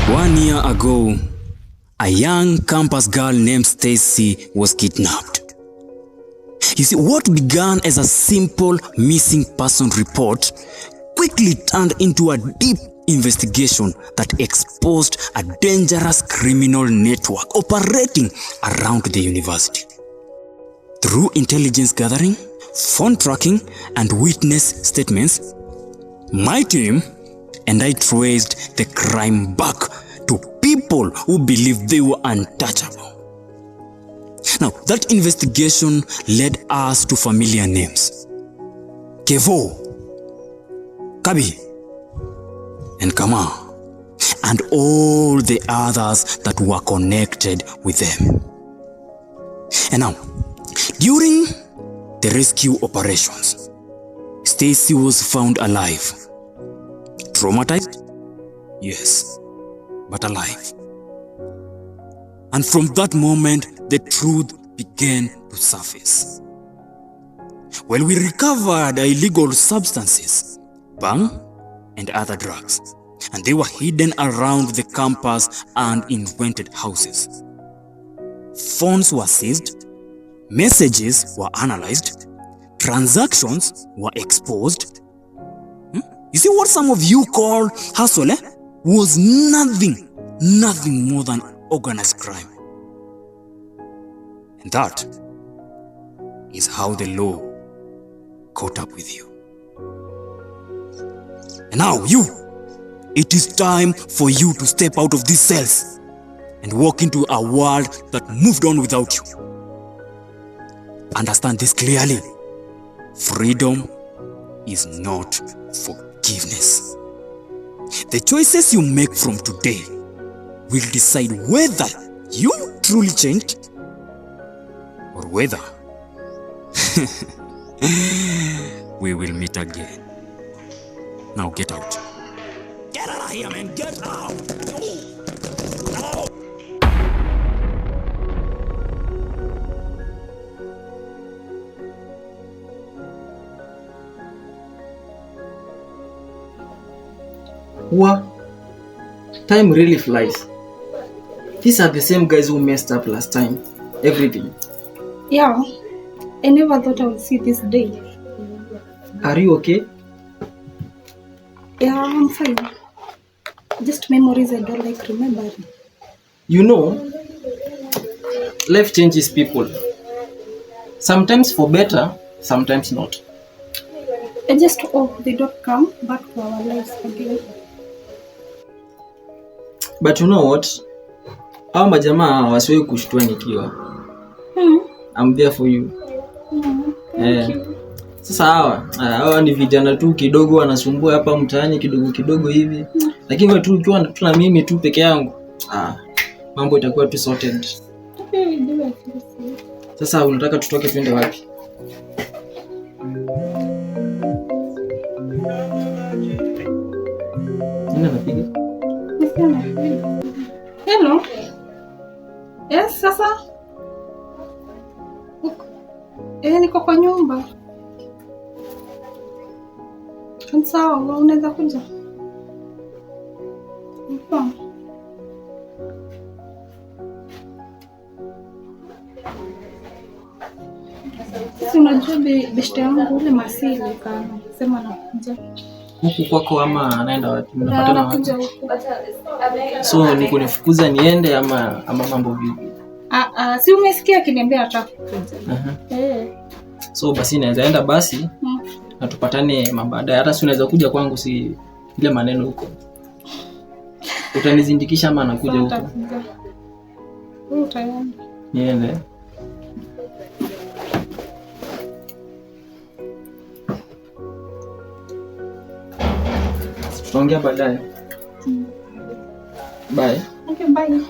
1 year ago, a young campus girl named Stacy was kidnapped. You see, what began as a simple missing person report quickly turned into a deep investigation that exposed a dangerous criminal network operating around the university. Through intelligence gathering, phone tracking, and witness statements, my team and I traced the crime back to people who believed they were untouchable. Now, that investigation led us to familiar names: Kevo, Kabi, and Kama, and all the others that were connected with them. And now, during the rescue operations, Stacy was found alive. Traumatized? Yes, but alive. And from that moment, the truth began to surface. Well, we recovered illegal substances, bang, and other drugs, and they were hidden around the campus and in rented houses. Phones were seized, messages were analyzed, transactions were exposed. You see, what some of you call hustle was nothing more than organized crime. And that is how the law caught up with you. And now it is time for you to step out of these cells and walk into a world that moved on without you. Understand this clearly. Freedom is not forgiveness. The choices you make from today will decide whether you truly changed or whether we will meet again. Now get out. Get out of here, man. Get out. No. What? Time really flies. These are the same guys who messed up last time. Everything. Yeah, I never thought I would see this day. Are you okay? Yeah, I'm fine. Just memories I don't like remembering. You know, life changes people. Sometimes for better, sometimes not. I just hope they don't come back to our lives again. But you know what? Hao majamaa wasiwe kushtua nikiwa. I'm there for you. Thank you. Sasa hawa ni vijana tu kidogo wanasumbua hapa mtaani kidogo hivi. Lakini wewe tu ukiwa tu na mimi tu peke yangu, mambo itakuwa tu sorted. Sasa unataka tutoke twende wapi? Nini napiga? Hello. Yes, sasa. Niko kwa nyumba. Sawa, unaweza kuja? Sawa. Si unajua beshte yangu ule Masili kasema anakuja. Huku kwako ama anaenda wapi? Mnapatana wapi? So ni kunifukuza niende ama mambo vipi? Si umesikia akiniambia atakuja. So basi naweza enda basi. Na tupatane baadaye. Hata si unaweza kuja kwangu, si ile maneno huko. Utanizindikisha ama nakuja huko? Utaenda. Niende. Tutaongea baadaye. Bye. Okay, bye.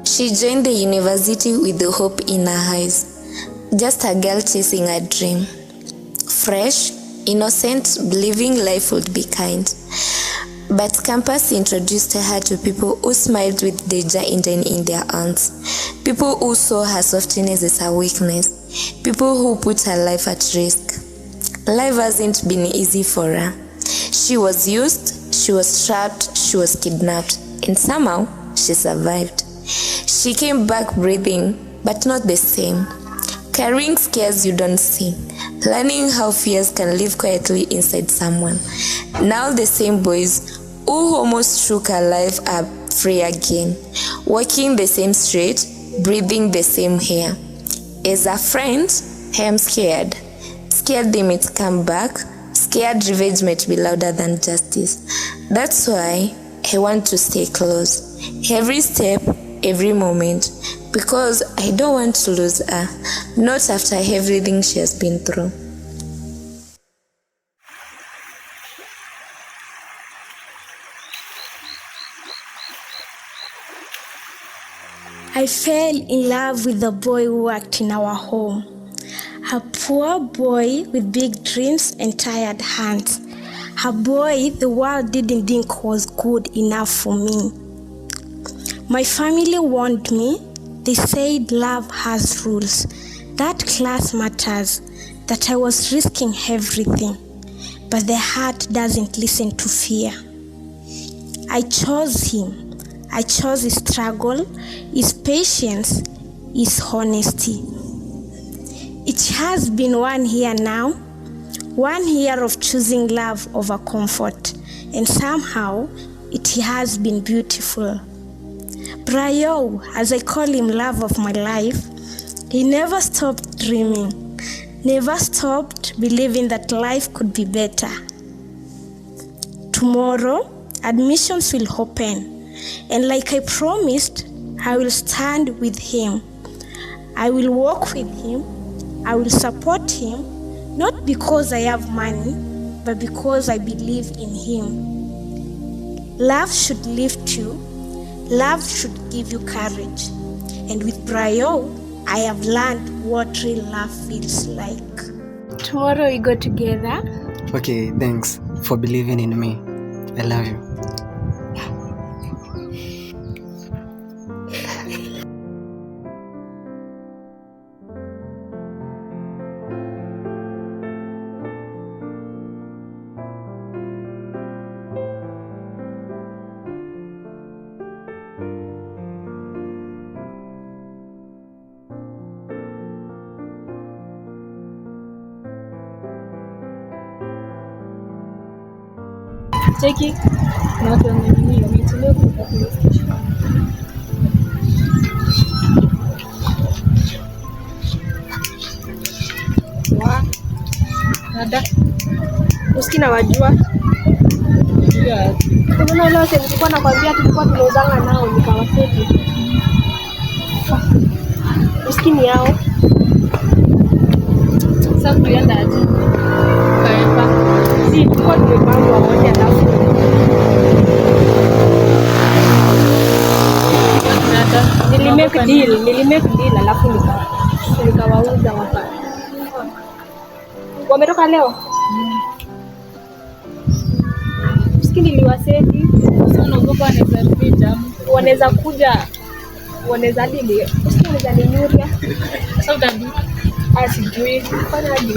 She joined the university with the hope in her eyes. Just a girl chasing a dream. Fresh, innocent, believing life would be kind. But campus introduced her to people who smiled with danger hidden in their arms, people who saw her softness as a weakness, people who put her life at risk. Life hasn't been easy for her. She was used, she was trapped, she was kidnapped, and somehow she survived. She came back breathing, but not the same. Carrying scares you don't see, learning how fears can live quietly inside someone. Now the same boys who almost took her life are free again, walking the same street, breathing the same air. As a friend, I am scared. Scared they might come back, scared revenge might be louder than justice. That's why I want to stay close, every step, every moment, because I don't want to lose her, not after everything she has been through. I fell in love with the boy who worked in our home. A poor boy with big dreams and tired hands. A boy the world didn't think was good enough for me. My family warned me. They said love has rules, that class matters, that I was risking everything. But the heart doesn't listen to fear. I chose him. I chose his struggle, his patience, his honesty. It has been 1 year now, 1 year of choosing love over comfort, and somehow it has been beautiful. Brayo, as I call him, love of my life, he never stopped dreaming, never stopped believing that life could be better. Tomorrow, admissions will open. And like I promised, I will stand with him. I will walk with him. I will support him, not because I have money, but because I believe in him. Love should lift you. Love should give you courage. And with Brayo, I have learned what real love feels like. Tomorrow we go together. Okay, thanks for believing in me. I love you. Cheki na watu wamechelewa kutoka police station. Nada. Usikina wajua. Yeah. Kuna leo sasa nilikuwa nakwambia tulikuwa tunauzanga nao nikawaseti. Usikini yao. Sasa tulienda aje? Kaemba. Si tulikuwa tumepangwa wote alafu. Nilimake deal alafu nikawauza wapa. Wametoka leo? Usikini niliwaseti. Sasa naogopa wanaweza kuja. Wanaweza dili. Usikini wanaweza ninyuria. Sasa utabi. Sijui. Fanya aje?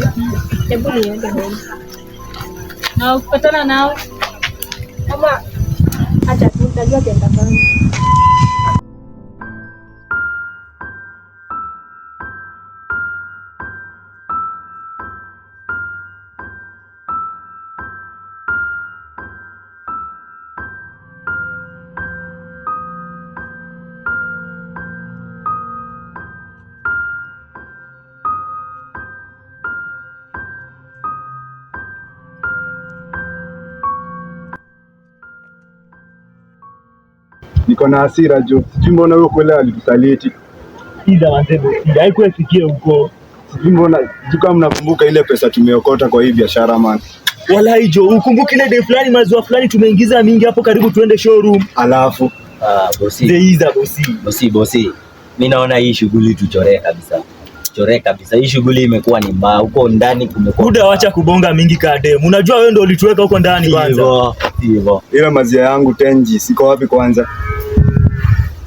Hebu niende mbele. Na ukipatana nao kama acha tutajua kwenda gani. Niko na hasira jo. Sijui mbona wewe kweli alikusaliti. Ida wanzebo, haikuwa ifikie huko. Sijui mbona kama mnakumbuka ile pesa tumeokota kwa hii biashara man. Wallahi jo, ukumbuki ile day fulani maziwa fulani tumeingiza mingi hapo karibu tuende showroom. Alafu bosi. Ida bosi. Bosi. Mimi naona hii shughuli tuchoree kabisa. tuchore kabisa. Hii shughuli imekuwa ni mbaya. Huko ndani kumekuwa. Buda, wacha kubonga mingi kadem. Unajua wewe ndio ulituweka huko ndani kwanza. Hivyo. Ile mazia yangu 10G siko wapi kwanza?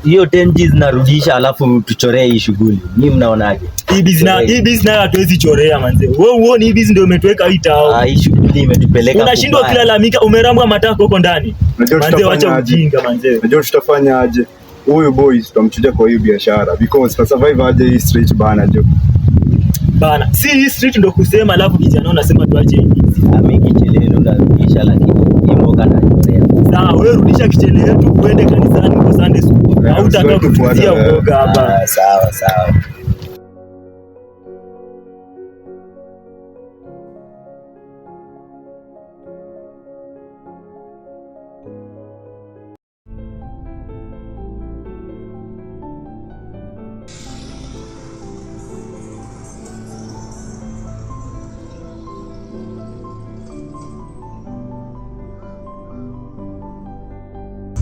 Hiyo 10G zinarudisha alafu tuchoree hii shughuli. Mimi mnaonaje? Hii business nayo hatuwezi chorea manze. Wewe uone hii business ndio imetweka hii tao. Hii shughuli imetupeleka. Unashindwa kilalamika, umerambwa matako huko ndani. Manze wacha ujinga manze. Unajua tutafanya aje? Huyu boy tutamchuja kwa hiyo biashara because to survive aje hii street bana jo. Bana, si hii street ndo kusema alafu kijana unasema tuache hizi. Mimi kichele ndo narudisha lakini imboka na chorea. Sawa, wewe rudisha kichele yetu uende kanisani kwa Sunday school. Hautaka kufuzia uoga hapa. Sawa.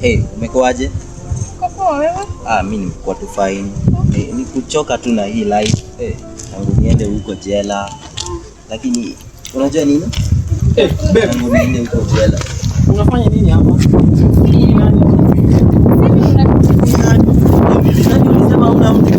Hey, umekuaje? Poa wewe? Mimi nimekuwa tu fine. Ni kuchoka tu na hii life. Tangu niende huko jela. Lakini unajua nini? Tangu niende huko jela. Unafanya nini hapa? Nani unasema una mtu?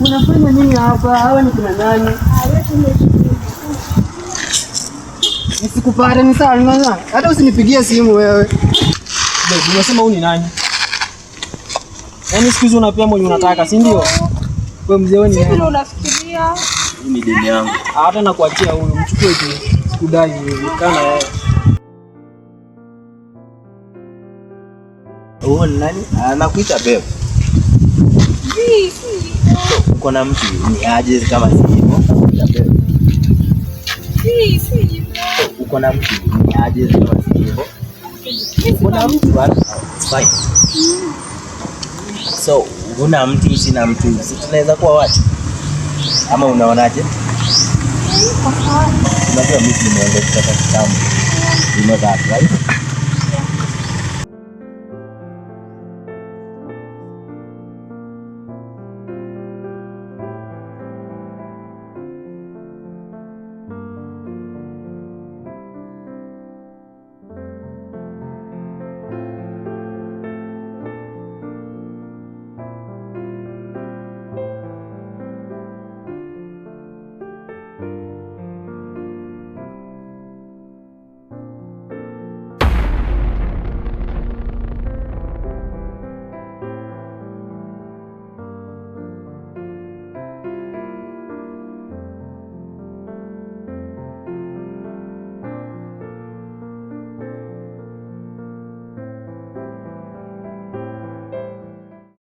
Unafanya nini hapa? Hawa ni kina nani? Nisikupare ni sawa ngana. Hata usinipigie simu wewe. Babe, unasema huyu ni nani? Yaani siku hizo unapea mwenye unataka, si ndio? Wewe mzee wewe ni nani? Sisi unafikiria. Hii ni dini yangu. Hata nakuachia huyu, mchukue tu. Sikudai kana yeye. Huyu ni nani? Anakuita babe. Uko na mtu ni aje kama si hivyo? Uko na mtu ni aje kama si hivyo? Uko na mtu fine. So, una mtu sina mtu. Si tunaweza kuwa watu? Ama unaonaje? Unajua mimi nimeenda kutoka kitambo. You know that, right?